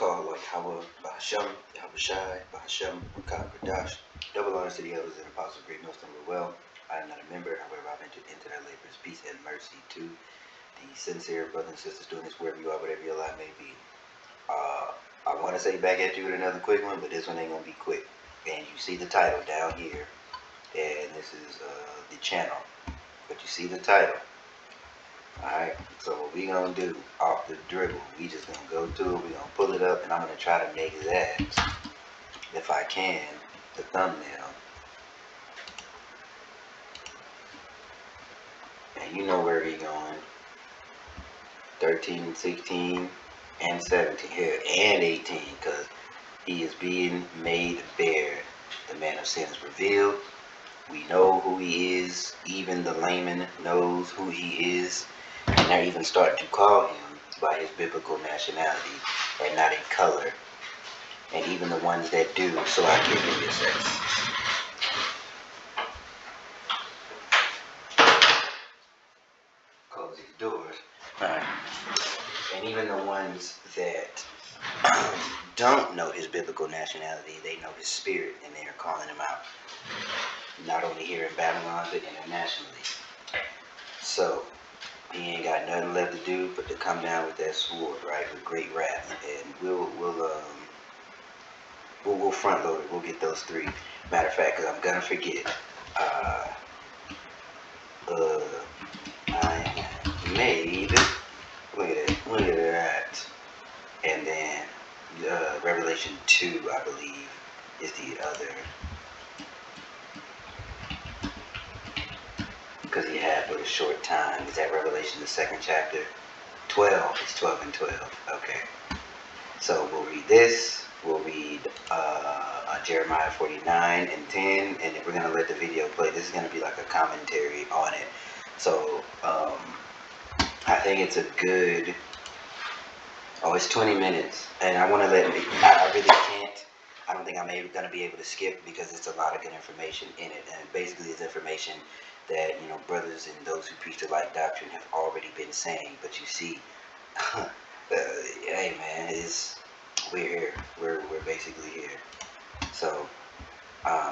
called like Yahweh Bahasham, Yahweh Shai, Bahasham, Rakab Radash. Double honors to the elders and apostles of great millstone were well. I am not a member, however, I've entered into their labors. Peace and mercy to the sincere brothers and sisters doing this wherever you are, whatever your life may be. I want to say back at you with another quick one, but this one ain't going to be quick. And you see the title down here, and this is the channel. But you see the title. Alright, so what we gonna do off the dribble, we just gonna go through it, we gonna pull it up, and I'm gonna try to make that, if I can, the thumbnail. And you know where we going. 13, 16, and 17 here, and 18, because he is being made bare. The man of sin is revealed. We know who he is. Even the layman knows who he is. And they're even starting to call him by his biblical nationality and not a color. And even the ones that do, so I give him this sex. Close these doors. Alright. And even the ones that don't know his biblical nationality, they know his spirit, and they are calling him out. Not only here in Babylon, but internationally. So, he ain't got nothing left to do but to come down with that sword, right, with great wrath, and we'll front load it. We'll get those three. Matter of fact, because I'm gonna forget. I made. Look at that. And then Revelation 2, I believe, is the other. Because he had but a short time. Is that Revelation, the 2nd chapter? 12. It's 12 and 12. Okay. So we'll read this. We'll read Jeremiah 49 and 10. And then we're going to let the video play. This is going to be like a commentary on it. So I think it's a good... Oh, it's 20 minutes. And I want to let... I really can't. I don't think I'm going to be able to skip because it's a lot of good information in it. And basically it's information that, you know, brothers and those who preach the light doctrine have already been saying. But you see, hey man, we're here. We're basically here. So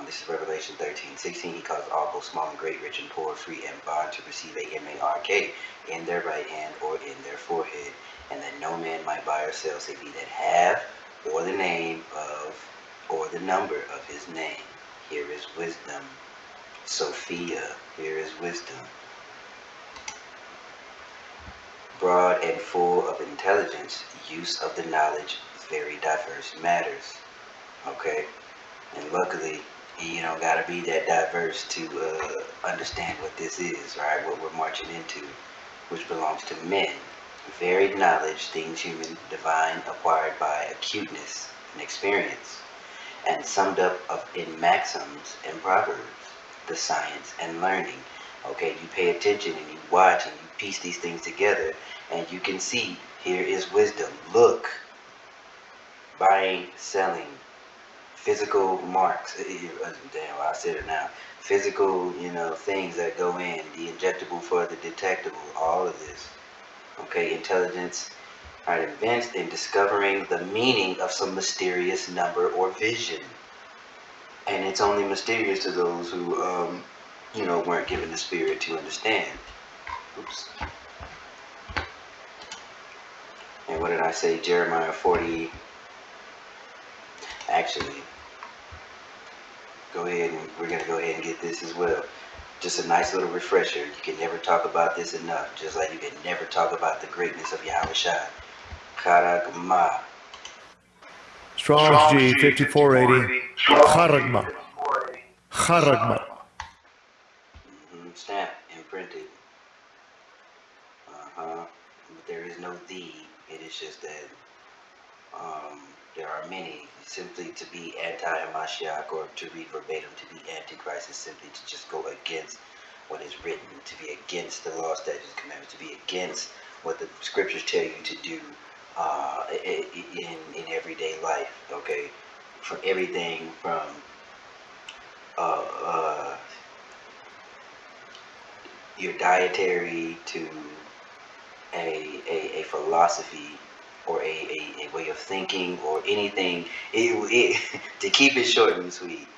this is Revelation 13:16. He calls all, both small and great, rich and poor, free and bond, to receive a mark in their right hand or in their forehead, and that no man might buy or sell save he that have, or the name of, or the number of his name. Here is wisdom. Sophia, here is wisdom. Broad and full of intelligence, use of the knowledge, very diverse matters. Okay? And luckily, you don't gotta be that diverse to understand what this is, right? What we're marching into, which belongs to men. Varied knowledge, things human, divine, acquired by acuteness and experience, and summed up in maxims and proverbs, the science and learning. Okay, you pay attention and you watch and you piece these things together, and you can see here is wisdom. Look, buying, selling, physical marks. Damn, I said it now. Physical, you know, things that go in, the injectable for the detectable, all of this. Okay, intelligence are advanced in discovering the meaning of some mysterious number or vision. And it's only mysterious to those who, you know, weren't given the spirit to understand. Oops. And what did I say? Jeremiah 40. Actually, go ahead and we're going to go ahead and get this as well. Just a nice little refresher. You can never talk about this enough. Just like you can never talk about the greatness of Yahweh Shai. Charagma. Strong's G 5480. Charagma. Charagma. Stamped and printed. There is no thee. It is just that there are many. Simply to be anti-Hamashiach, or to read verbatim, to be antichrist, is simply to just go against what is written, to be against the law, statutes, commandments, to be against what the scriptures tell you to do in everyday life. Okay, from everything from your dietary to a philosophy or a way of thinking or anything, to keep it short and sweet,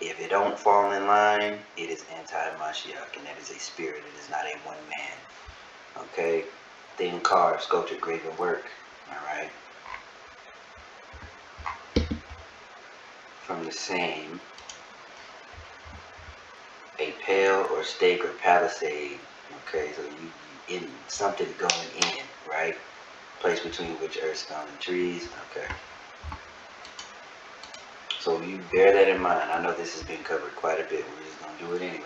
if it don't fall in line, it is anti-Mashiach, and that is a spirit. It is not a one man. Okay? Thin carved, sculptured, graven work. Alright? From the same, a pale or stake or palisade. Okay, so you in something going in, right? Place between which earth, stone, and trees. Okay. So you bear that in mind. I know this has been covered quite a bit. We're just going to do it anyway.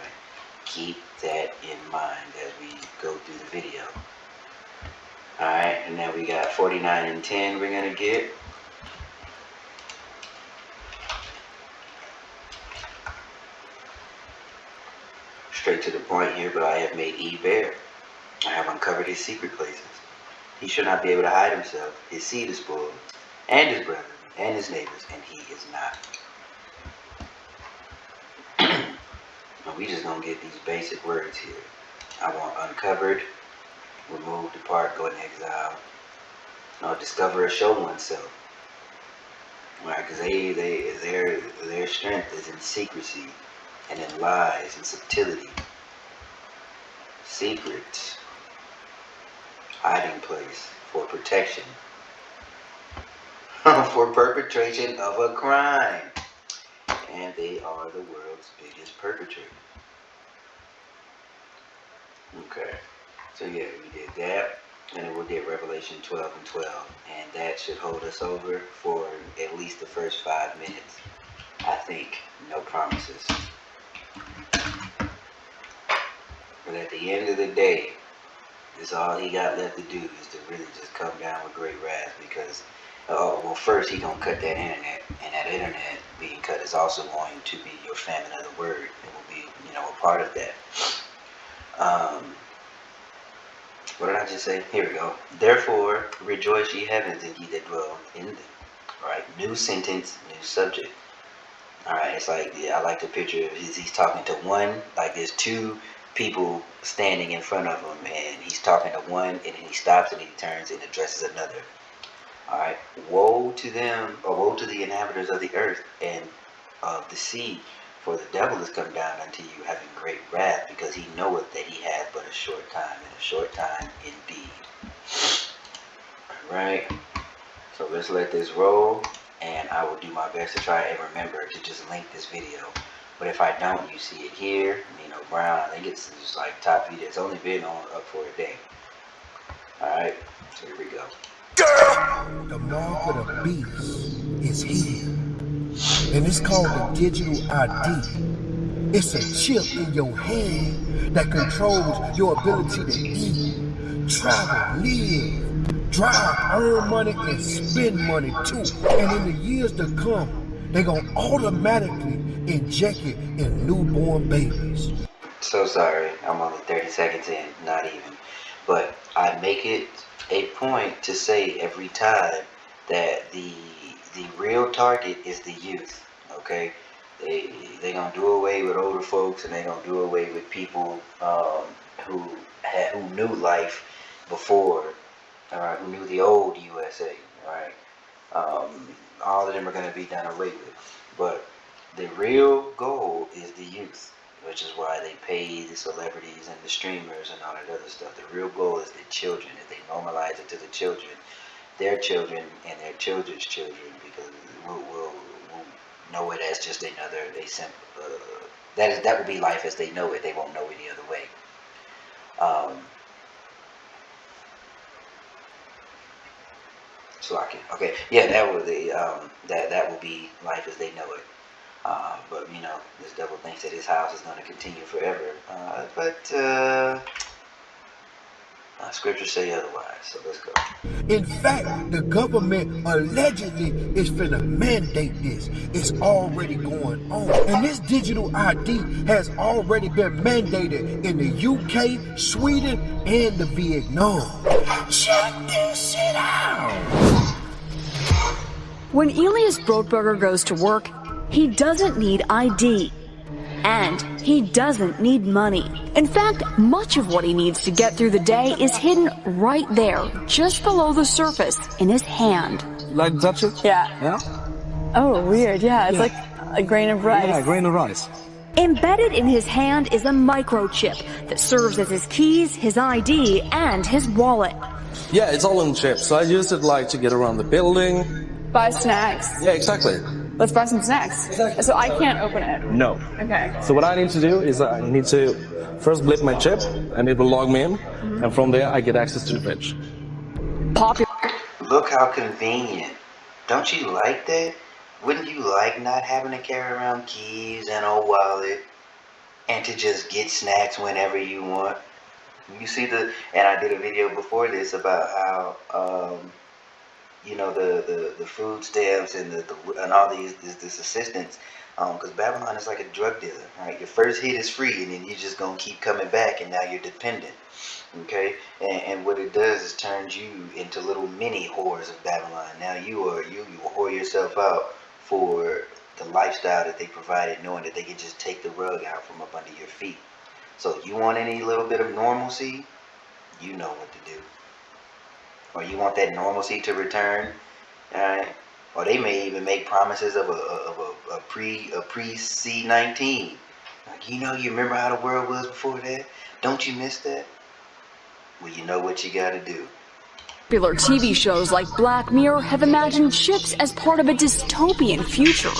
Keep that in mind as we go through the video. Alright, and now we got 49 and 10 we're going to get. Straight to the point here, but I have made E bare. I have uncovered his secret places. He shall not be able to hide himself. His seed is spoiled, and his brethren, and his neighbors, and he is not. And we just gonna get these basic words here. I want uncovered, remove, depart, go in exile. No, discover or show oneself. Right, because their strength is in secrecy and in lies and subtlety. Secret, hiding place for protection, for perpetration of a crime. And they are the world's biggest perpetrator. Okay, so yeah, we did that, and then we'll get Revelation 12 and 12, and that should hold us over for at least the first 5 minutes. I think, no promises. But at the end of the day, this all he got left to do is to really just come down with great wrath, because well, first he gonna cut that internet, and that internet being cut is also going to be your famine of the word. It will be, a part of that. What did I just say? Here we go. Therefore, rejoice ye heavens, and ye that dwell in them. All right, new sentence, new subject. All right, it's like, I like the picture of he's talking to one, like there's two people standing in front of him, and he's talking to one, and then he stops and he turns and addresses another. Alright, woe to them, or woe to the inhabitants of the earth and of the sea, for the devil is come down unto you having great wrath, because he knoweth that he hath but a short time, and a short time indeed. Alright, so let's let this roll, and I will do my best to try and remember to just link this video. But if I don't, you see it here, Brown, I think it's just like top video. It's only been up for a day. Alright, so here we go. The mark of the beast is here, and it's called the digital ID. It's a chip in your hand that controls your ability to eat, travel, live, drive, earn money, and spend money too. And in the years to come, they're going to automatically inject it in newborn babies. So sorry, I'm only 30 seconds in, not even. But I make it a point to say every time that the real target is the youth. Okay, they gonna do away with older folks, and they gonna do away with people who knew life before, who knew the old USA. Right, all of them are gonna be done away with. But the real goal is the youth, which is why they pay the celebrities and the streamers and all that other stuff. The real goal is the children. If they normalize it to the children, their children and their children's children, because we'll know it as just another, that will be life as they know it. They won't know any other way. Okay, yeah, that will that will be life as they know it. But this devil thinks that his house is going to continue forever. But scriptures say otherwise. So let's go. In fact, the government allegedly is finna mandate this. It's already going on. And this digital ID has already been mandated in the UK, Sweden, and the Vietnam. Check this shit out. When Elias Brotberger goes to work, he doesn't need ID. And he doesn't need money. In fact, much of what he needs to get through the day is hidden right there, just below the surface, in his hand. like touch it? Yeah. Yeah? Oh, weird. Yeah, it's Yeah. like a grain of rice. Yeah, grain of rice. Embedded in his hand is a microchip that serves as his keys, his ID, and his wallet. Yeah, it's all in chip. So I use it like to get around the building. Buy snacks. Yeah, exactly. Let's buy some snacks. So I can't open it. No. Okay. So what I need to do is I need to first blip my chip, and it will log me in, and from there I get access to the fridge. Popular. Look how convenient. Don't you like that? Wouldn't you like not having to carry around keys and a wallet and to just get snacks whenever you want? You see and I did a video before this about how, you know, the food stamps and and all this assistance, because Babylon is like a drug dealer, right? Your first hit is free, and then you're just gonna keep coming back, and now you're dependent, okay? And what it does is turns you into little mini whores of Babylon. Now you whore yourself out for the lifestyle that they provided, knowing that they can just take the rug out from up under your feet. So you want any little bit of normalcy, you know what to do. Or you want that normalcy to return, alright? Or they may even make promises of a pre C-19. Like, you remember how the world was before that? Don't you miss that? Well, you know what you gotta do. Popular TV shows like Black Mirror have imagined chips as part of a dystopian future.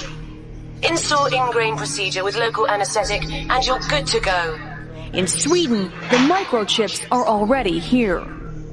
Install ingrain procedure with local anesthetic and you're good to go. In Sweden, the microchips are already here.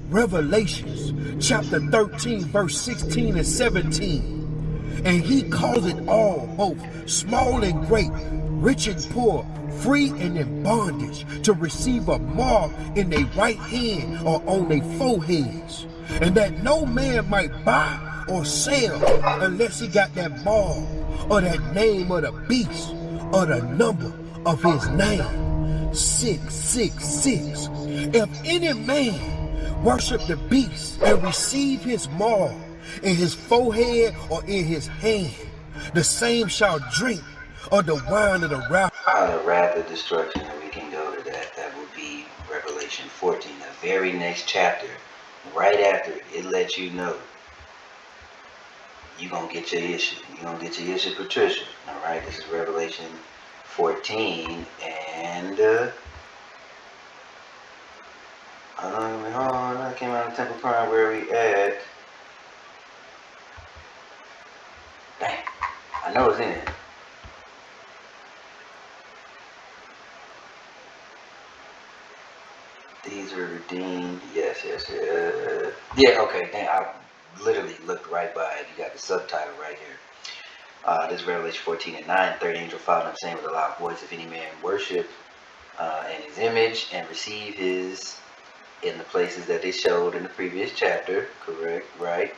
Revelations chapter 13, verse 16 and 17. And he calls it all, both small and great, rich and poor, free and in bondage, to receive a mark in their right hand or on their foreheads, and that no man might buy or sell unless he got that mark or that name of the beast or the number of his name. 666. If any man worship the beast and receive his mark in his forehead or in his hand, the same shall drink of the wine of the wrath. The wrath of destruction, and we can go to that. That would be Revelation 14, the very next chapter. Right after it lets you know you're going to get your issue. You're going to get your issue, Patricia. All right, this is Revelation 14, and hold on, I came out of Temple Prime. Where we at? Dang, I know it's in it. These are redeemed. Yes. Yeah, okay. Dang, I literally looked right by it. You got the subtitle right here. This is Revelation 14 and 9. Third angel followed him, saying with a loud voice, if any man worship in his image and receive his in the places that they showed in the previous chapter, correct, right?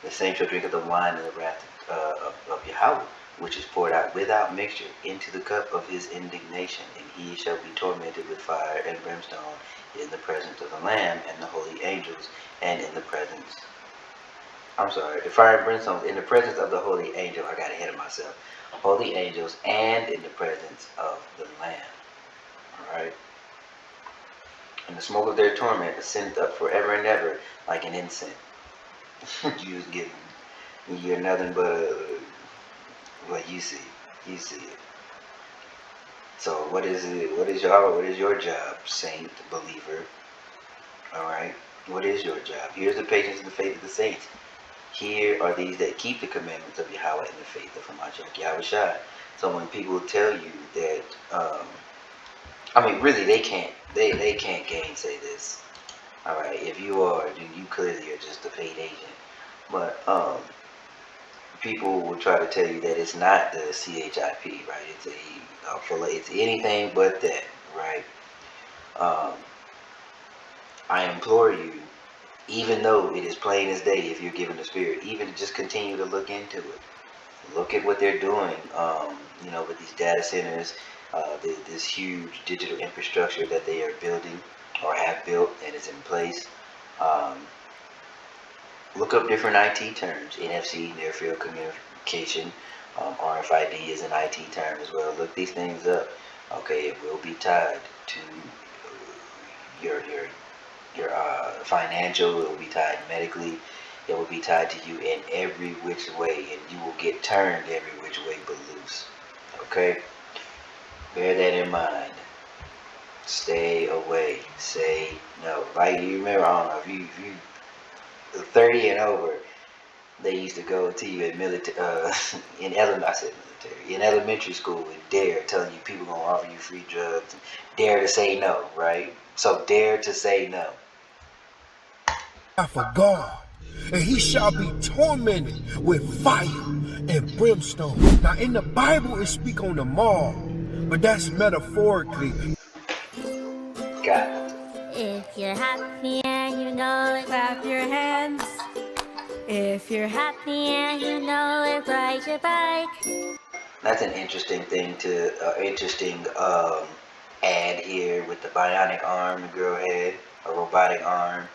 The same shall drink of the wine of the wrath of Yahweh, which is poured out without mixture into the cup of his indignation, and he shall be tormented with fire and brimstone in the presence of the Lamb and the holy angels, and in the presence, the fire and brimstone in the presence of the holy angel. I got ahead of myself. Holy angels, and in the presence of the Lamb. Alright? And the smoke of their torment ascendeth up forever and ever like an incense. You're nothing but what you see. You see it. So what is it? What is your job, saint, believer? Alright? What is your job? Here's the patience and the faith of the saints. Here are these that keep the commandments of Yahweh and the faith of Hamashiach Yahweh Shai. So when people tell you that, really they can't gainsay this. Alright, if you are, then you clearly are just a paid agent. But people will try to tell you that it's not the CHIP, right? It's anything but that, right? I implore you, even though it is plain as day, if you're given the Spirit, even just continue to look into it. Look at what they're doing, with these data centers, this huge digital infrastructure that they are building or have built and is in place. Look up different IT terms. NFC, near field communication. RFID is an IT term as well. Look these things up. Okay, it will be tied to your financial. It will be tied medically. It will be tied to you in every which way, and you will get turned every which way but loose. Okay? Bear that in mind. Stay away. Say no. Like, you remember, I don't know, if you 30 and over, they used to go to you in elementary school and dare, telling you people gonna offer you free drugs, and dare to say no, right? So dare to say no. For God, and he shall be tormented with fire and brimstone. Now in the Bible it speak on the mark, but that's metaphorically. Got it. If you're happy and you know it, clap your hands. If you're happy and you know it, ride your bike. That's an interesting thing interesting ad here with the bionic arm the girl had, a robotic arm.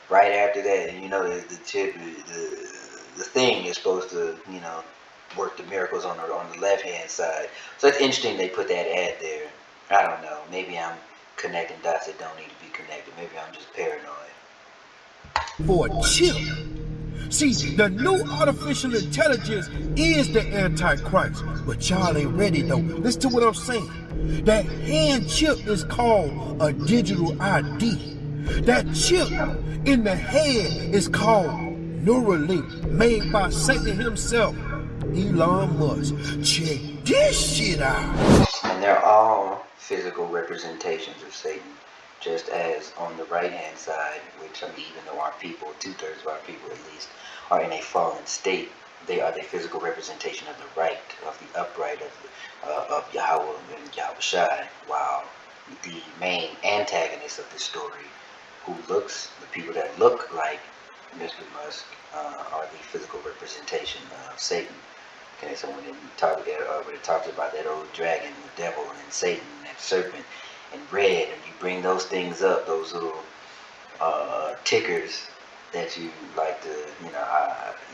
Right after that, you know, the thing is supposed to, you know, work the miracles on the left hand side. So it's interesting they put that ad there. I don't know. Maybe I'm connecting dots that don't need to be connected. Maybe I'm just paranoid. For a chip. See, the new artificial intelligence is the Antichrist, but y'all ain't ready though. Listen to what I'm saying. That hand chip is called a digital ID. That chip in the head is called Neuralink, made by Satan himself, Elon Musk. Check this shit out. And they're all physical representations of Satan, just as on the right hand side, which, I mean, even though our people, 2/3 of our people at least, are in a fallen state, they are the physical representation of the right, of the upright, of Yahweh and Yahweh Shai, while the main antagonist of the story, the people that look like Mr. Musk, are the physical representation of Satan. Okay, so when it talks about that old dragon, the devil, and Satan, and that serpent, and red, and you bring those things up, those little tickers that you like to, you know,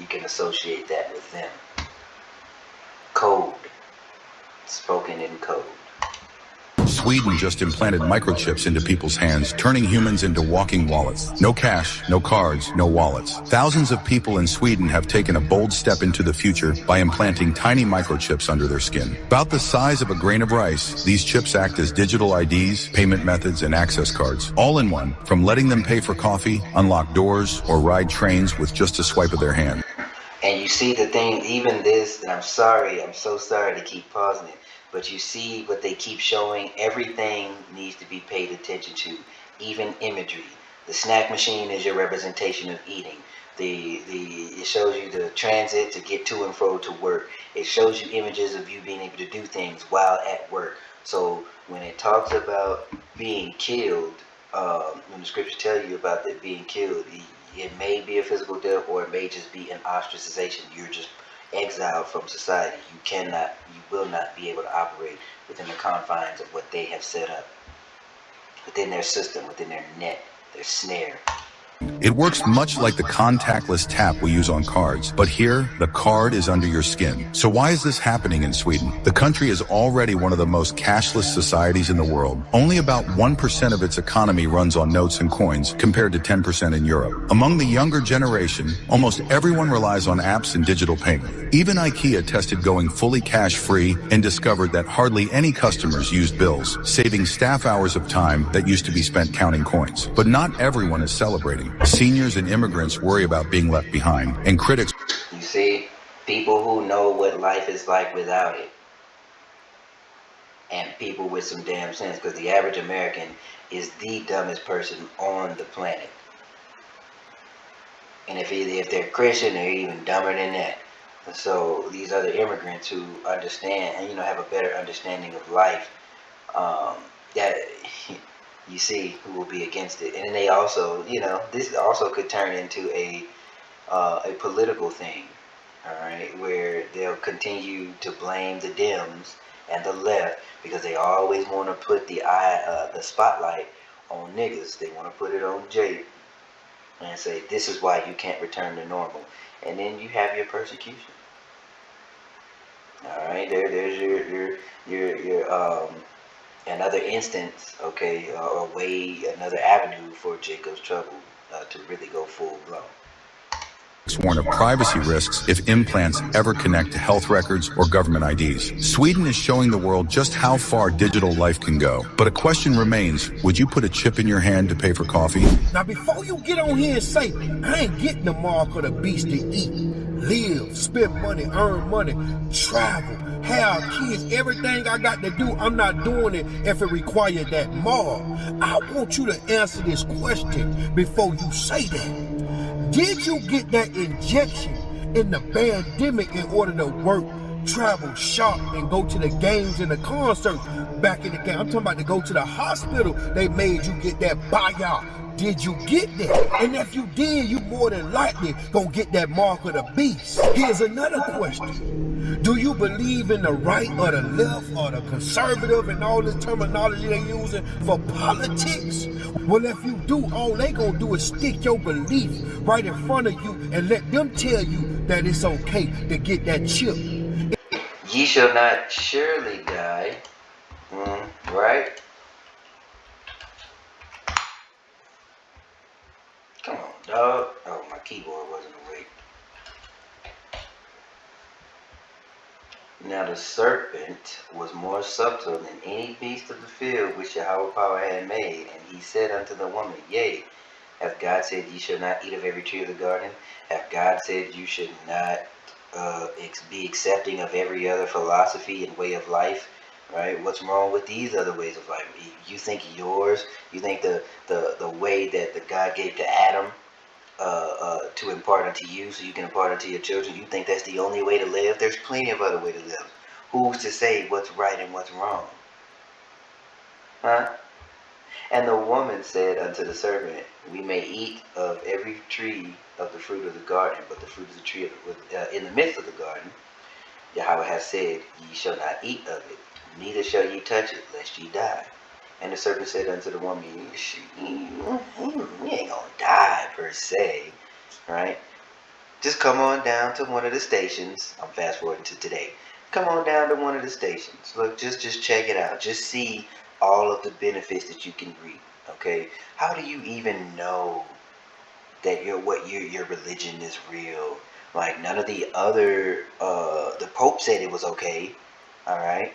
you can associate that with them. Code, spoken in code. Sweden just implanted microchips into people's hands, turning humans into walking wallets. No cash, no cards, no wallets. Thousands of people in Sweden have taken a bold step into the future by implanting tiny microchips under their skin. About the size of a grain of rice, these chips act as digital IDs, payment methods, and access cards, all in one, from letting them pay for coffee, unlock doors, or ride trains with just a swipe of their hand. And you see the thing, even this, and I'm so sorry to keep pausing it, but you see what they keep showing. Everything needs to be paid attention to, even imagery. The snack machine is your representation of eating. It shows you the transit to get to and fro to work. It shows you images of you being able to do things while at work. So when it talks about being killed, when the scriptures tell you about that being killed, it may be a physical death, or it may just be an ostracization. You're just exiled from society. You will not be able to operate within the confines of what they have set up, within their system, within their net, their snare. It works much like the contactless tap we use on cards, but here, the card is under your skin. So why is this happening in Sweden? The country is already one of the most cashless societies in the world. Only about 1% of its economy runs on notes and coins, compared to 10% in Europe. Among the younger generation, almost everyone relies on apps and digital payment. Even IKEA tested going fully cash-free and discovered that hardly any customers used bills, saving staff hours of time that used to be spent counting coins. But not everyone is celebrating. Seniors and immigrants worry about being left behind, and critics... You see, people who know what life is like without it, and people with some damn sense, because the average American is the dumbest person on the planet. And if they're Christian, they're even dumber than that. So these other immigrants who understand, and, you know, have a better understanding of life, that... you see who will be against it. And then they also, you know, this also could turn into a political thing, all right, where they'll continue to blame the Dems and the left, because they always want to put the spotlight on niggas. They want to put it on Jay and say, this is why you can't return to normal. And then you have your persecution. All right, there's your another instance, okay, another avenue for Jacob's trouble to really go full blown. warn of privacy risks if implants ever connect to health records or government IDs. Sweden is showing the world just how far digital life can go. But a question remains, would you put a chip in your hand to pay for coffee? Now, before you get on here and say, I ain't getting the mark of the beast to eat, live, spend money, earn money, travel, have kids, everything I got to do, I'm not doing it if it required that mark. I want you to answer this question before you say that. Did you get that injection in the pandemic in order to work, travel, shop, and go to the games and the concerts back in the game? I'm talking about to go to the hospital. They made you get that buyout. Did you get that? And if you did, you more than likely gonna get that mark of the beast. Here's another question. Do you believe in the right or the left or the conservative and all this terminology they're using for politics? Well, if you do, all they gonna do is stick your belief right in front of you and let them tell you that it's okay to get that chip. Ye shall not surely die. Right? Come on, dog. Oh, my keyboard wasn't awake. Now the serpent was more subtle than any beast of the field which Yahweh power had made. And he said unto the woman, Yea, hath God said ye shall not eat of every tree of the garden? Hath God said you should not be accepting of every other philosophy and way of life? Right? What's wrong with these other ways of life? You think yours, you think the way that the God gave to Adam to impart unto you so you can impart unto your children, you think that's the only way to live? There's plenty of other way to live. Who's to say what's right and what's wrong? Huh? And the woman said unto the serpent, We may eat of every tree of the fruit of the garden, but the fruit of the tree in the midst of the garden, Yahweh hath said, Ye shall not eat of it, neither shall ye touch it, lest ye die. And the serpent said unto the woman, You ain't gonna die per se, right? Just come on down to one of the stations. I'm fast forwarding to today. Come on down to one of the stations. Look, just check it out. Just see all of the benefits that you can reap. Okay? How do you even know that your religion is real? Like none of the other the Pope said it was okay. All right.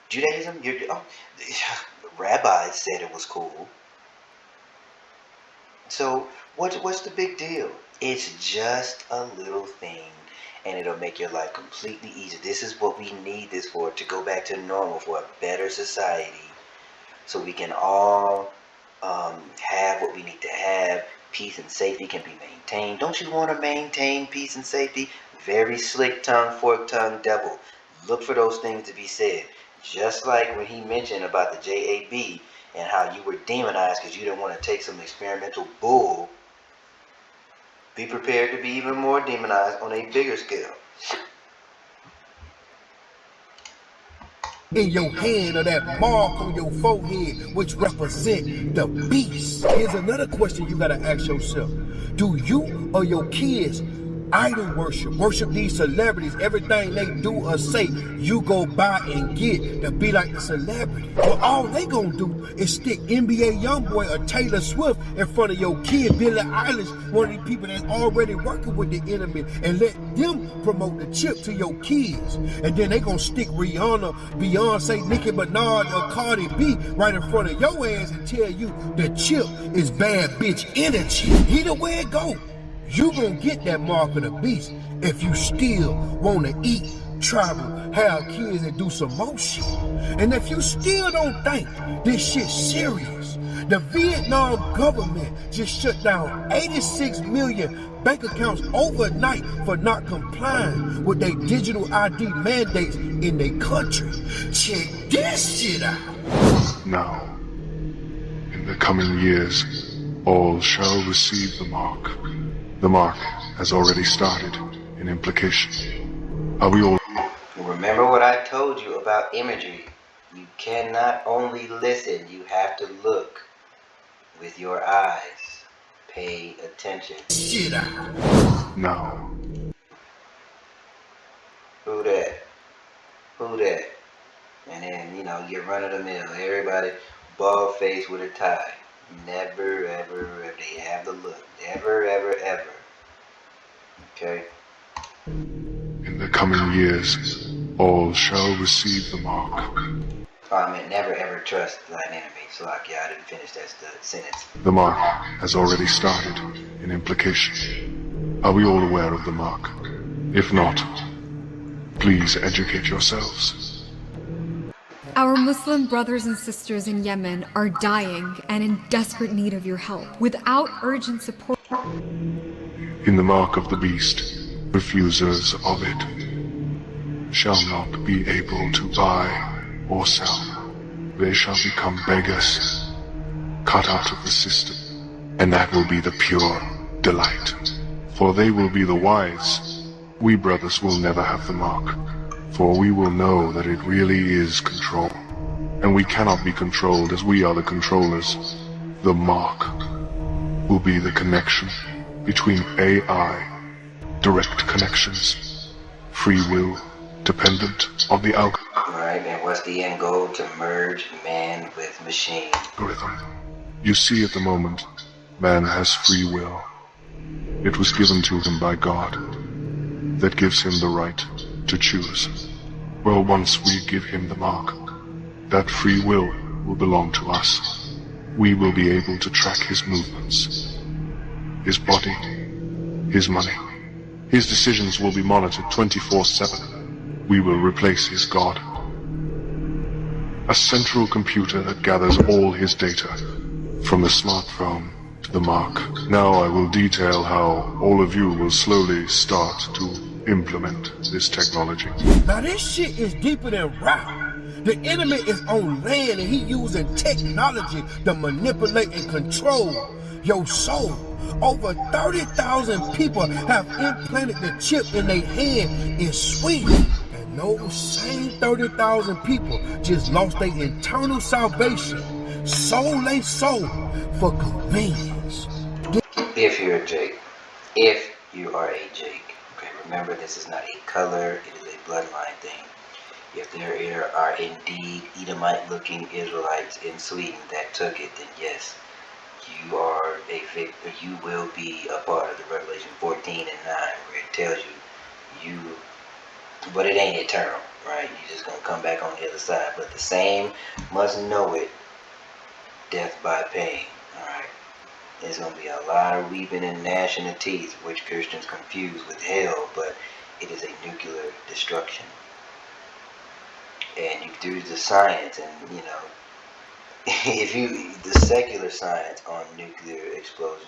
Judaism. Rabbis said it was cool. So what's the big deal? It's just a little thing, and it'll make your life completely easy. This is what we need this for, to go back to normal, for a better society, so we can all have what we need to have. Peace and safety can be maintained. Don't you want to maintain peace and safety? Very slick tongue, fork tongue devil. Look for those things to be said. Just like when he mentioned about the JAB and how you were demonized because you didn't want to take some experimental bull. Be prepared to be even more demonized on a bigger scale. In your hand or that mark on your forehead, which represent the beast. Here's another question you gotta ask yourself. Do you or your kids idol worship these celebrities? Everything they do or say, you go buy and get to be like the celebrity. Well, all they gonna do is stick NBA Youngboy or Taylor Swift in front of your kid, Billie Eilish, one of these people that's already working with the enemy, and let them promote the chip to your kids. And then they gonna stick Rihanna, Beyonce, Nicki Minaj, or Cardi B right in front of your ass and tell you the chip is bad bitch energy. Either way it go, you gonna get that mark of the beast if you still wanna eat, travel, have kids, and do some more shit. And if you still don't think this shit's serious, the Vietnam government just shut down 86 million bank accounts overnight for not complying with their digital ID mandates in their country. Check this shit out. Now, in the coming years, all shall receive the mark. The mark has already started in implication. Are we all... Remember what I told you about imagery. You cannot only listen, you have to look with your eyes. Pay attention. Shit out. Now. Who that? Who that? And then, you're run of the mill. Everybody bald face with a tie. Never, ever, ever. They have the look. Never, ever, ever. Okay? In the coming years, all shall receive the mark. Oh, I meant never ever trust thine enemy. So like, yeah, I didn't finish that sentence. The mark has already started in implication. Are we all aware of the mark? If not, please educate yourselves. Our Muslim brothers and sisters in Yemen are dying and in desperate need of your help. Without urgent support, In the mark of the beast, refusers of it shall not be able to buy or sell. They shall become beggars, cut out of the system, and that will be the pure delight. For they will be the wise. We brothers will never have the mark, for we will know that it really is control, and we cannot be controlled as we are the controllers. The mark will be the connection between AI, direct connections, free will, dependent on the Alright, and what's the end goal? To merge man with machine. algorithm. You see, at the moment, man has free will. It was given to him by God. That gives him the right to choose. Well, once we give him the mark, that free will belong to us. We will be able to track his movements, his body, his money. His decisions will be monitored 24/7. We will replace his God. A central computer that gathers all his data, from the smartphone to the mark. Now I will detail how all of you will slowly start to implement this technology. Now this shit is deeper than rap. The enemy is on land and he using technology to manipulate and control your soul. Over 30,000 people have implanted the chip in their hand in Sweden. And those same 30,000 people just lost their eternal salvation, sold their soul for convenience. If you're a Jake. If you are a Jake. Okay, remember this is not a color, it is a bloodline thing. If there are indeed Edomite-looking Israelites in Sweden that took it, then yes, you are a victim. You will be a part of the Revelation 14 and 9, where it tells you, but it ain't eternal, right? You're just gonna come back on the other side. But the same must know it, death by pain. All right. There's gonna be a lot of weeping and gnashing of teeth, which Christians confuse with hell, but it is a nuclear destruction. And you do the science, and if you the secular science on nuclear explosions,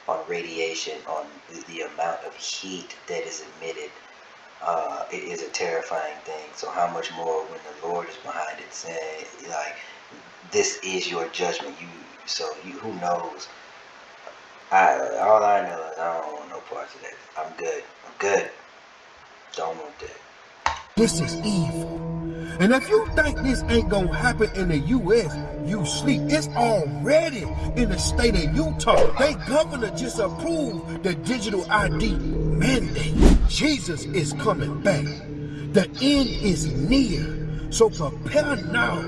on radiation, on the amount of heat that is emitted, it is a terrifying thing. So how much more when the Lord is behind it, saying like, this is your judgment. Who knows? All I know is I don't want no parts of that. I'm good. Don't want that. This is evil. And if you think this ain't gonna happen in the U.S., you sleep. It's already in the state of Utah. They governor just approved the digital ID mandate. Jesus is coming back. The end is near. So prepare now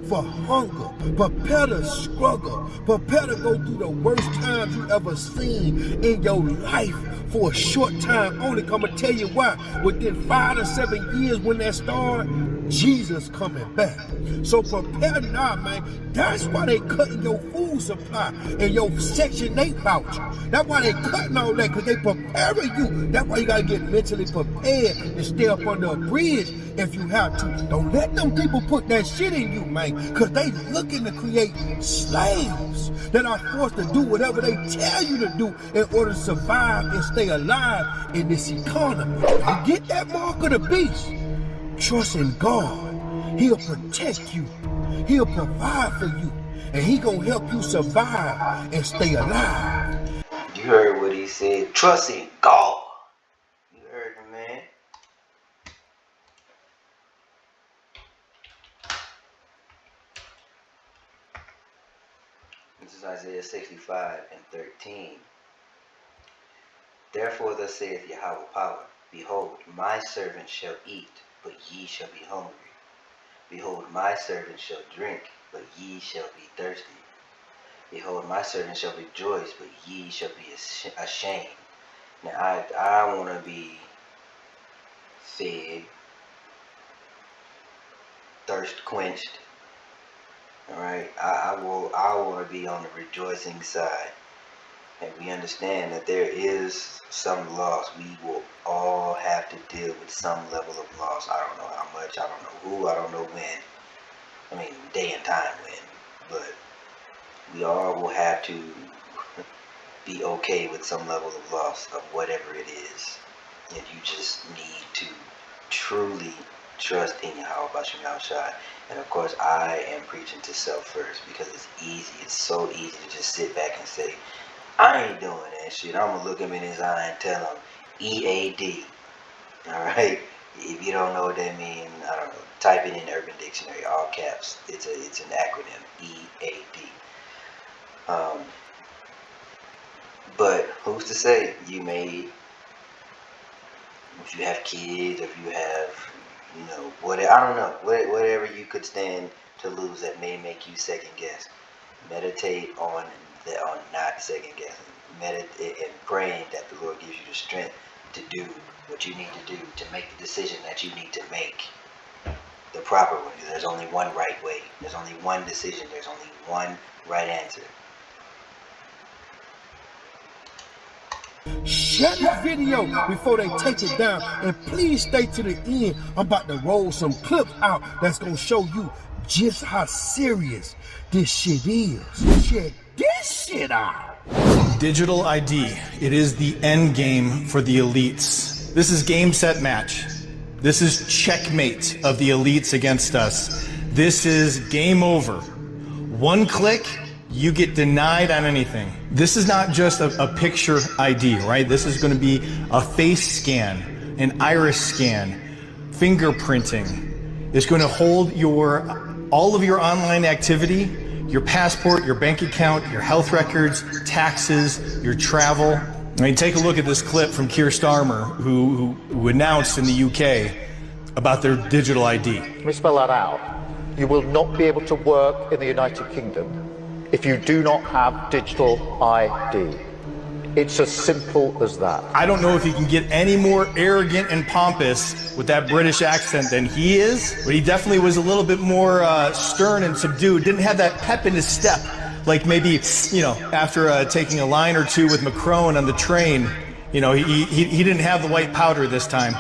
for hunger. Prepare to struggle. Prepare to go through the worst times you ever seen in your life for a short time only. Come and tell you why. Within 5 to 7 years when that started, Jesus coming back. So prepare now, man. That's why they cutting your food supply and your Section 8 voucher. That's why they cutting all that, because they preparing you. That's why you gotta get mentally prepared and stay up under a bridge if you have to. Don't let them people put that shit in you, man, because they looking to create slaves that are forced to do whatever they tell you to do in order to survive and stay alive in this economy. You get that mark of the beast. Trust in God. He'll protect you. He'll provide for you. And he gonna help you survive and stay alive. You heard what he said. Trust in God. You heard him, man. This is Isaiah 65:13. Therefore thus saith Yahweh Power, behold, my servant shall eat, but ye shall be hungry. Behold, my servant shall drink, but ye shall be thirsty. Behold, my servant shall rejoice, but ye shall be ashamed. Now, I want to be fed, thirst quenched. All right, I want to be on the rejoicing side, and we understand that there is some loss. We will all have to deal with some level of loss. I don't know how much, I don't know who, I don't know when. I mean, day and time when, but we all will have to be okay with some level of loss of whatever it is. And you just need to truly trust in Yahweh Bashem Yahushua. And of course, I am preaching to self first, because it's easy. It's so easy to just sit back and say, I ain't doing that shit. I'm gonna look him in his eye and tell him EAD. All right. If you don't know what that means, I don't know. Type it in Urban Dictionary, all caps. It's an acronym, EAD. But who's to say? You may, if you have kids, if you have, you know, whatever, I don't know, whatever you could stand to lose that may make you second guess. Meditate on not second guessing. Meditate and praying that the Lord gives you the strength to do what you need to do, to make the decision that you need to make, the proper way. There's only one right way. There's only one decision. There's only one right answer. Share the video before they take it down, and please stay to the end. I'm about to roll some clips out that's gonna show you just how serious this shit is. Check this shit out. Digital ID. It is the end game for the elites. This is game, set, match. This is checkmate of the elites against us. This is game over. One click, you get denied on anything. This is not just a picture ID, right? This is going to be a face scan, an iris scan, fingerprinting. It's going to hold all of your online activity, your passport, your bank account, your health records, taxes, your travel. I mean, take a look at this clip from Keir Starmer, who announced in the UK about their digital ID. Let me spell that out. You will not be able to work in the United Kingdom if you do not have digital ID. It's as simple as that. I don't know if he can get any more arrogant and pompous with that British accent than he is, but he definitely was a little bit more stern and subdued. Didn't have that pep in his step, like maybe, you know, after taking a line or two with Macron on the train. You know, he didn't have the white powder this time,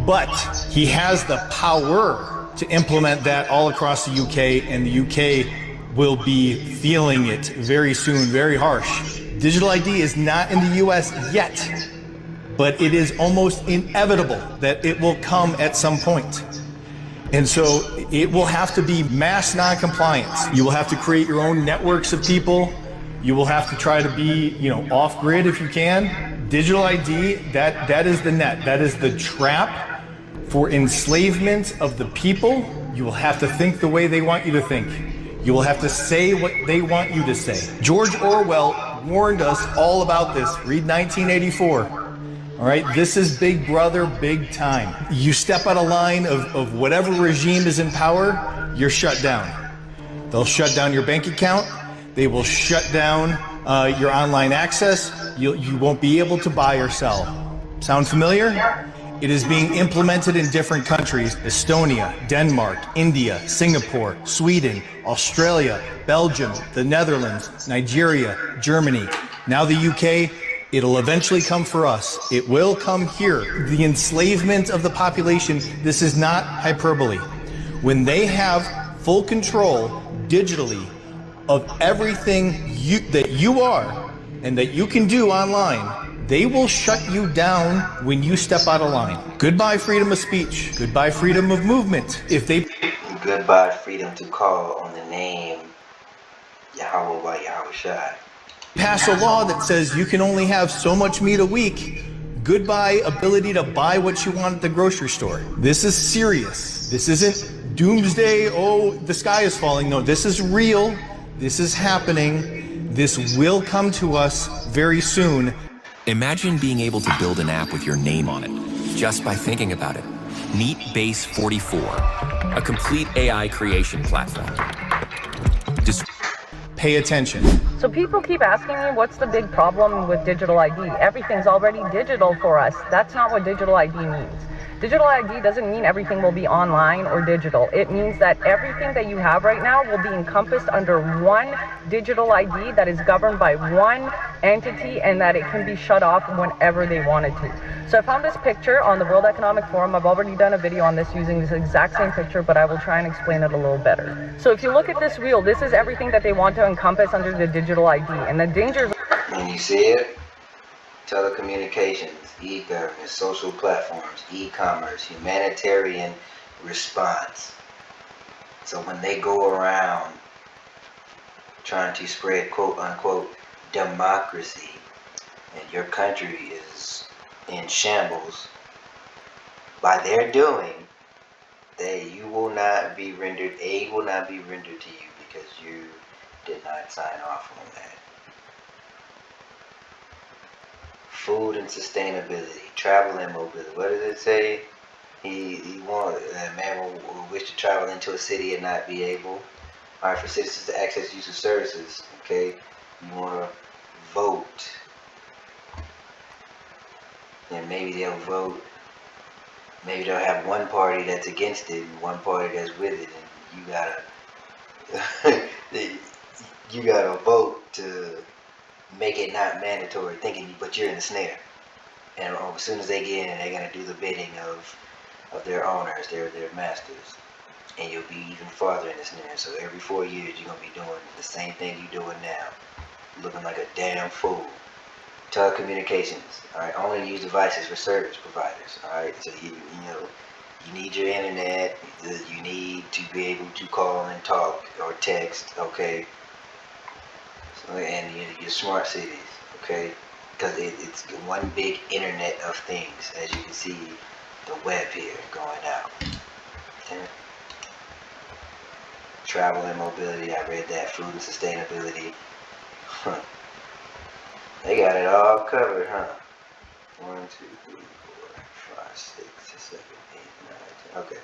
but he has the power to implement that all across the UK, and the UK will be feeling it very soon, very harsh. Digital ID is not in the US yet, but it is almost inevitable that it will come at some point. And so it will have to be mass non-compliance. You will have to create your own networks of people. You will have to try to be, you know, off-grid if you can. Digital ID, that is the net. That is the trap for enslavement of the people. You will have to think the way they want you to think. You will have to say what they want you to say. George Orwell warned us all about this. Read 1984. All right, this is Big Brother, big time. You step out of line of whatever regime is in power, you're shut down. They'll shut down your bank account. They will shut down your online access. You won't be able to buy or sell. Sound familiar? It is being implemented in different countries: Estonia, Denmark, India, Singapore, Sweden, Australia, Belgium, the Netherlands, Nigeria, Germany, now the UK. It'll eventually come for us. It will come here. The enslavement of the population, this is not hyperbole. When they have full control digitally of everything that you are and that you can do online, they will shut you down when you step out of line. Goodbye freedom of speech. Goodbye freedom of movement. Goodbye freedom to call on the name Yahweh by Yahushua. Pass a law that says you can only have so much meat a week. Goodbye ability to buy what you want at the grocery store. This is serious. This isn't doomsday, oh, the sky is falling. No, this is real. This is happening. This will come to us very soon. Imagine being able to build an app with your name on it, just by thinking about it. Meet Base 44, a complete AI creation platform. Pay attention. So people keep asking me, what's the big problem with digital ID? Everything's already digital for us. That's not what digital ID means. Digital ID doesn't mean everything will be online or digital. It means that everything that you have right now will be encompassed under one digital ID that is governed by one entity, and that it can be shut off whenever they wanted to. So I found this picture on the World Economic Forum. I've already done a video on this using this exact same picture, but I will try and explain it a little better. So if you look at this wheel, this is everything that they want to encompass under the digital ID. And the dangers... When you see it, telecommunications, e-government, social platforms, e-commerce, humanitarian response. So when they go around trying to spread quote-unquote democracy, and your country is in shambles, by their doing, aid will not be rendered to you because you did not sign off on that. Food and sustainability, travel and mobility. What does it say? He wants, a man will wish to travel into a city and not be able. Alright, for citizens to access use of services, okay? You want to vote. And maybe they'll vote. Maybe they'll have one party that's against it and one party that's with it, and you gotta vote to make it not mandatory, thinking, but you're in the snare. And as soon as they get in, they're gonna do the bidding of their owners, their masters, and you'll be even farther in the snare. So every 4 years, you're gonna be doing the same thing you're doing now, looking like a damn fool. Telecommunications, all right, only use devices for service providers, all right. So you need your internet, you need to be able to call and talk or text, okay. So, and your smart cities, okay, because it's one big internet of things, as you can see the web here going out. Okay. Travel and mobility, I read that. Food and sustainability. They got it all covered, huh? 1, 2, 3, 4, 5, 6, 7, 8, 9, 10. Okay.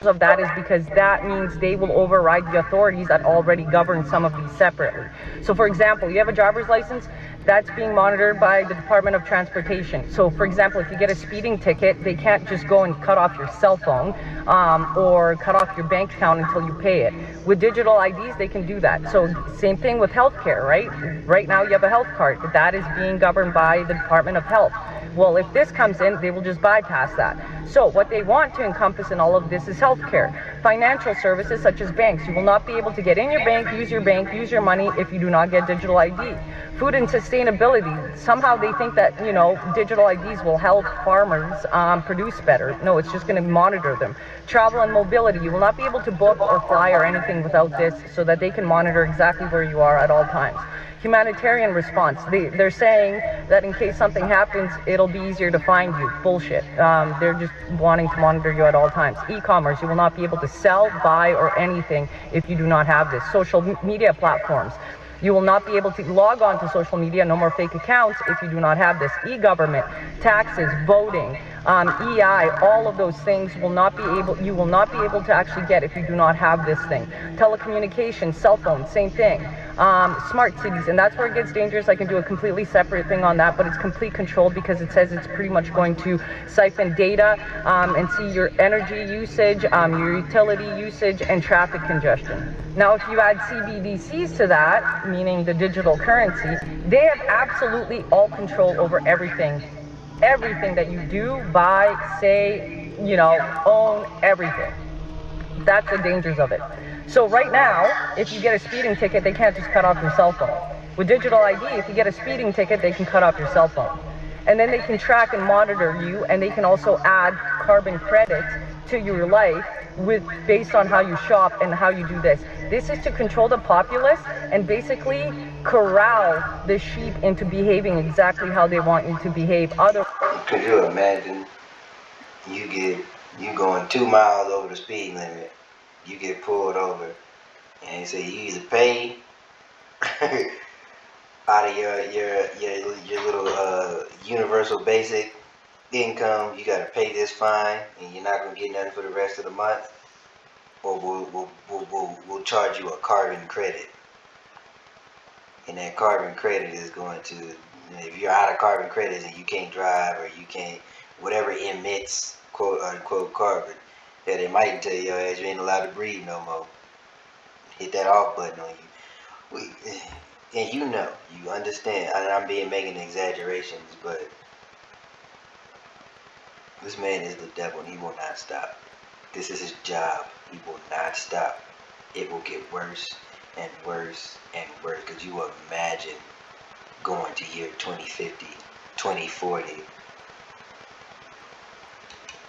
Of that is because that means they will override the authorities that already govern some of these separately. So for example, you have a driver's license that's being monitored by the Department of Transportation. So for example, if you get a speeding ticket, they can't just go and cut off your cell phone or cut off your bank account until you pay it. With digital IDs, they can do that. So same thing with healthcare, right? Right now you have a health card, but that is being governed by the Department of Health. Well, if this comes in, they will just bypass that. So what they want to encompass in all of this is healthcare. Financial services such as banks. You will not be able to get in your bank, use your money if you do not get digital ID. Food and sustainability. Somehow they think that, digital IDs will help farmers produce better. No, it's just going to monitor them. Travel and mobility. You will not be able to book or fly or anything without this, so that they can monitor exactly where you are at all times. Humanitarian response. They're saying that in case something happens, it'll be easier to find you. Bullshit. They're just wanting to monitor you at all times. E-commerce. You will not be able to sell, buy, or anything if you do not have this. Social media platforms. You will not be able to log on to social media, no more fake accounts, if you do not have this. E-government, taxes, voting, EI, all of those things you will not be able to actually get if you do not have this thing. Telecommunications, cell phones, same thing. Smart cities, and that's where it gets dangerous. I can do a completely separate thing on that, but it's complete controlled because it says it's pretty much going to siphon data and see your energy usage, your utility usage, and traffic congestion. Now, if you add CBDCs to that, meaning the digital currency, they have absolutely all control over everything. Everything that you do, buy, say, own, everything. That's the dangers of it. So right now, if you get a speeding ticket, they can't just cut off your cell phone. With digital ID, if you get a speeding ticket, they can cut off your cell phone. And then they can track and monitor you, and they can also add carbon credits to your life based on how you shop and how you do this. This is to control the populace and basically corral the sheep into behaving exactly how they want you to behave. Could you imagine you going 2 miles over the speed limit, you get pulled over, and they say you either pay out of your little universal basic income, you gotta pay this fine, and you're not gonna get nothing for the rest of the month, or we'll charge you a carbon credit. And that carbon credit is going to, if you're out of carbon credits and you can't drive or you can't, whatever emits quote unquote carbon, yeah, they might tell your ass you ain't allowed to breathe no more. Hit that off button on you. And you know, you understand, I'm making exaggerations, but this man is the devil and he will not stop. This is his job. He will not stop. It will get worse and worse and worse. Could you imagine going to year 2050, 2040?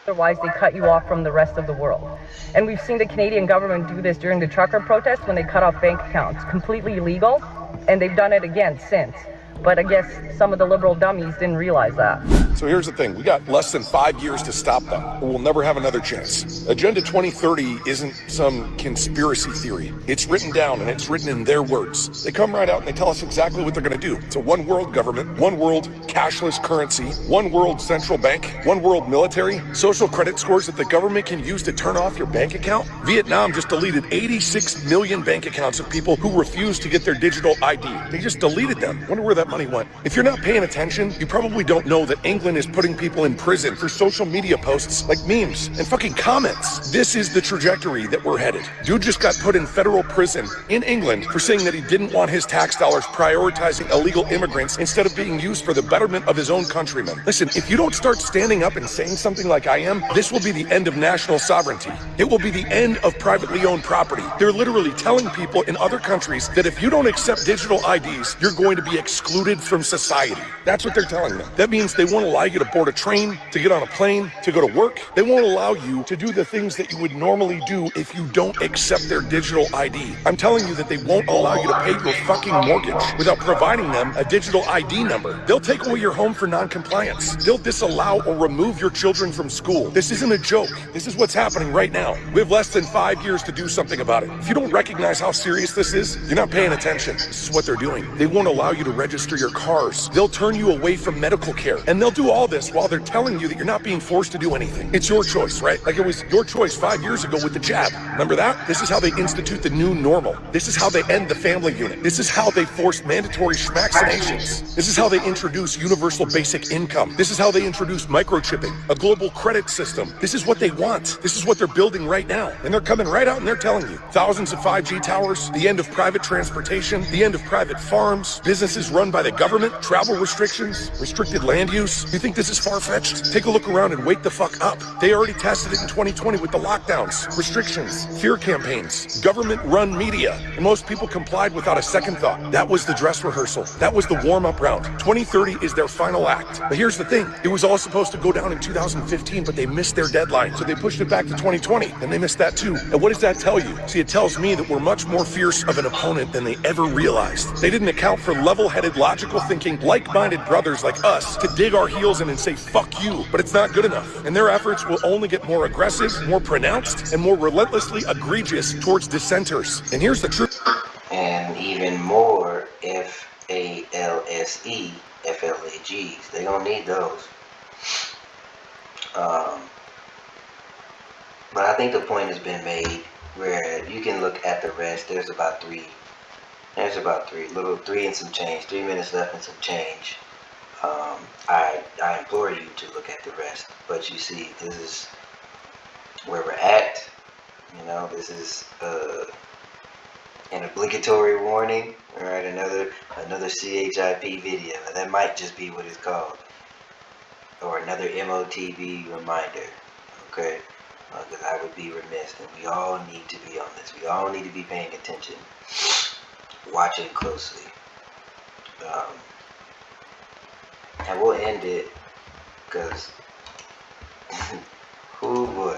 Otherwise, they cut you off from the rest of the world. And we've seen the Canadian government do this during the trucker protest when they cut off bank accounts. Completely illegal, and they've done it again since. But I guess some of the liberal dummies didn't realize that. So here's the thing, we got less than 5 years to stop them, or we'll never have another chance. Agenda 2030 isn't some conspiracy theory. It's written down, and it's written in their words. They come right out and they tell us exactly what they're gonna do. It's a one world government, one world cashless currency, one world central bank, one world military, social credit scores that the government can use to turn off your bank account. Vietnam just deleted 86 million bank accounts of people who refused to get their digital ID. They just deleted them. Wonder where that money went. If you're not paying attention, you probably don't know that England is putting people in prison for social media posts like memes and fucking comments. This is the trajectory that we're headed. Dude just got put in federal prison in England for saying that he didn't want his tax dollars prioritizing illegal immigrants instead of being used for the betterment of his own countrymen. Listen, if you don't start standing up and saying something like I am, this will be the end of national sovereignty. It will be the end of privately owned property. They're literally telling people in other countries that if you don't accept digital IDs, you're going to be excluded from society. That's what they're telling them. That means they won't allow you to board a train, to get on a plane, to go to work. They won't allow you to do the things that you would normally do if you don't accept their digital ID. I'm telling you that they won't allow you to pay your fucking mortgage without providing them a digital ID number. They'll take away your home for non-compliance. They'll disallow or remove your children from school. This isn't a joke. This is what's happening right now. We have less than 5 years to do something about it. If you don't recognize how serious this is, you're not paying attention. This is what they're doing. They won't allow you to register your cars. They'll turn you away from medical care. And they'll do all this while they're telling you that you're not being forced to do anything. It's your choice, right? Like it was your choice 5 years ago with the jab. Remember that? This is how they institute the new normal. This is how they end the family unit. This is how they force mandatory schmaxinations. This is how they introduce universal basic income. This is how they introduce microchipping, a global credit system. This is what they want. This is what they're building right now. And they're coming right out and they're telling you. Thousands of 5G towers, the end of private transportation, the end of private farms, businesses run by the government, travel restrictions, restricted land use. You think this is far-fetched? Take a look around and wake the fuck up. They already tested it in 2020 with the lockdowns, restrictions, fear campaigns, government-run media, and most people complied without a second thought. That was the dress rehearsal. That was the warm-up round. 2030 is their final act. But here's the thing. It was all supposed to go down in 2015, but they missed their deadline, so they pushed it back to 2020, and they missed that too. And what does that tell you? See, it tells me that we're much more fierce of an opponent than they ever realized. They didn't account for level-headed, logical thinking, like-minded brothers like us to dig our heels in and say, fuck you, but it's not good enough. And their efforts will only get more aggressive, more pronounced, and more relentlessly egregious towards dissenters. And here's the truth. And even more FALSE, FLAGs. They don't need those. But I think the point has been made where you can look at the rest. There's about three, little 3 and some change, 3 minutes left and some change. I implore you to look at the rest. But you see, this is where we're at. You know, this is an obligatory warning. All right, another CHIP video. That might just be what it's called, or another MOTV reminder. Okay, because I would be remiss, and we all need to be on this. We all need to be paying attention, watching closely. And we'll end it because, oh boy,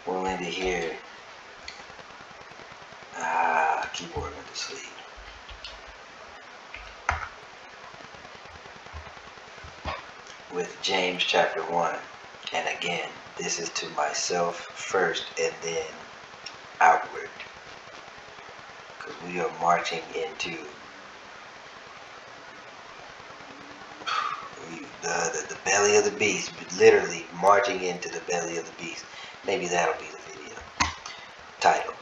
we'll end it here. Keyboard went to sleep. With James chapter 1. And again, this is to myself first and then outward. Because we are marching into the belly of the beast. Literally marching into the belly of the beast. Maybe that'll be the video title.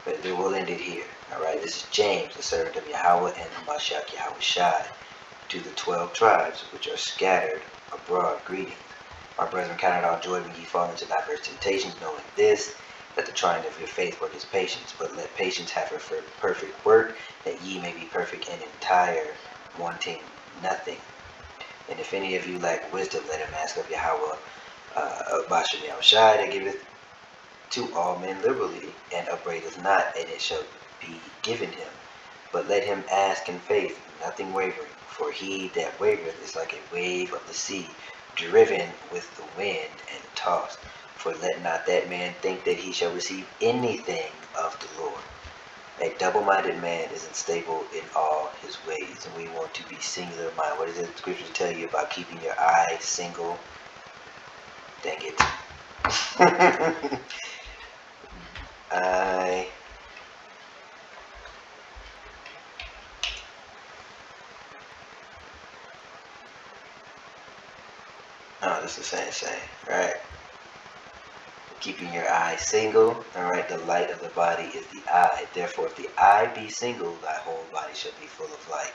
But we'll end it here. Alright, this is James, the servant of Yahweh and Hamashiach Yahweh Shai, to the 12 tribes which are scattered abroad, greetings. My brethren, count it all joy when ye fall into diverse temptations, knowing this, that the trying of your faith worketh patience. But let patience have her perfect work, that ye may be perfect and entire, wanting nothing. And if any of you lack wisdom, let him ask of Yahweh, Bashem Yahweh Shai, that giveth to all men liberally, and upbraideth not, and it shall be given him. But let him ask in faith, nothing wavering. For he that wavereth is like a wave of the sea, driven with the wind and tossed. For let not that man think that he shall receive anything of the Lord. A double-minded man is unstable in all his ways, and we want to be singular minded. What does the scriptures tell you about keeping your eye single? Dang it. Oh, this is the same, right? Keeping your eye single, alright, the light of the body is the eye. Therefore, if the eye be single, thy whole body shall be full of light.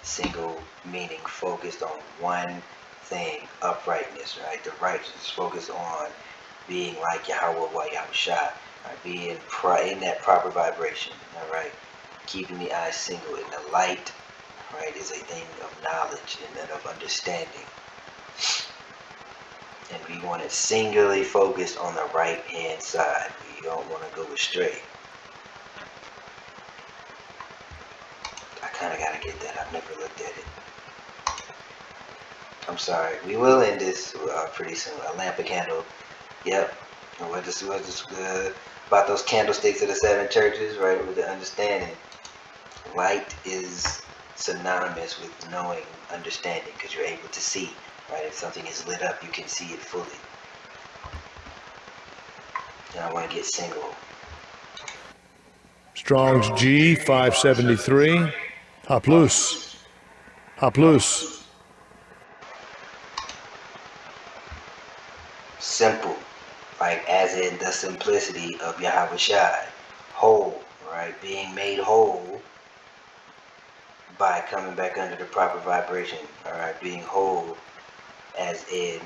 Single meaning focused on one thing, uprightness, right? The righteous, focused on being like Yahweh wa Yahweh Shai, right? Being in that proper vibration, alright? Keeping the eye single, and the light, right, is a thing of knowledge and of understanding. And we want it singularly focused on the right hand side. You don't want to go astray. I kind of got to get that. I've never looked at it. I'm sorry. We will end this pretty soon. A lamp, a candle. Yep. And we'll just about those candlesticks of the 7 churches, right? With the understanding. Light is synonymous with knowing, understanding, because you're able to see. Right, if something is lit up, you can see it fully. And I want to get single. Strong's G 573. Haplus. Haplus. Simple, like as in the simplicity of Yahweh Shai. Whole, right? Being made whole by coming back under the proper vibration. All right, being whole. As in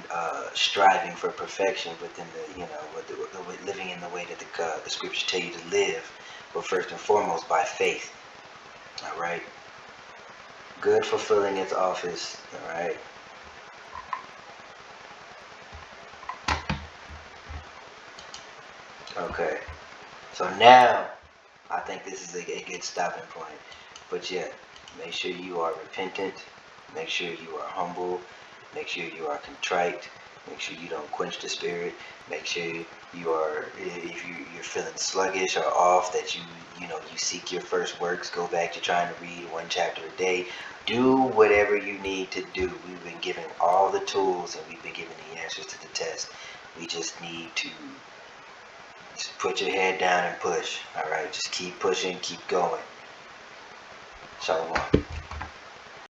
striving for perfection within the, living in the way that the scriptures tell you to live, but first and foremost by faith. All right. Good fulfilling its office. All right. Okay. So now, I think this is a good stopping point. But yeah, make sure you are repentant. Make sure you are humble. Make sure you are contrite. Make sure you don't quench the spirit. Make sure you are, if you're feeling sluggish or off, that you seek your first works. Go back to trying to read 1 chapter a day. Do whatever you need to do. We've been given all the tools and we've been given the answers to the test. We just need to just put your head down and push. All right, just keep pushing, keep going. Shalom.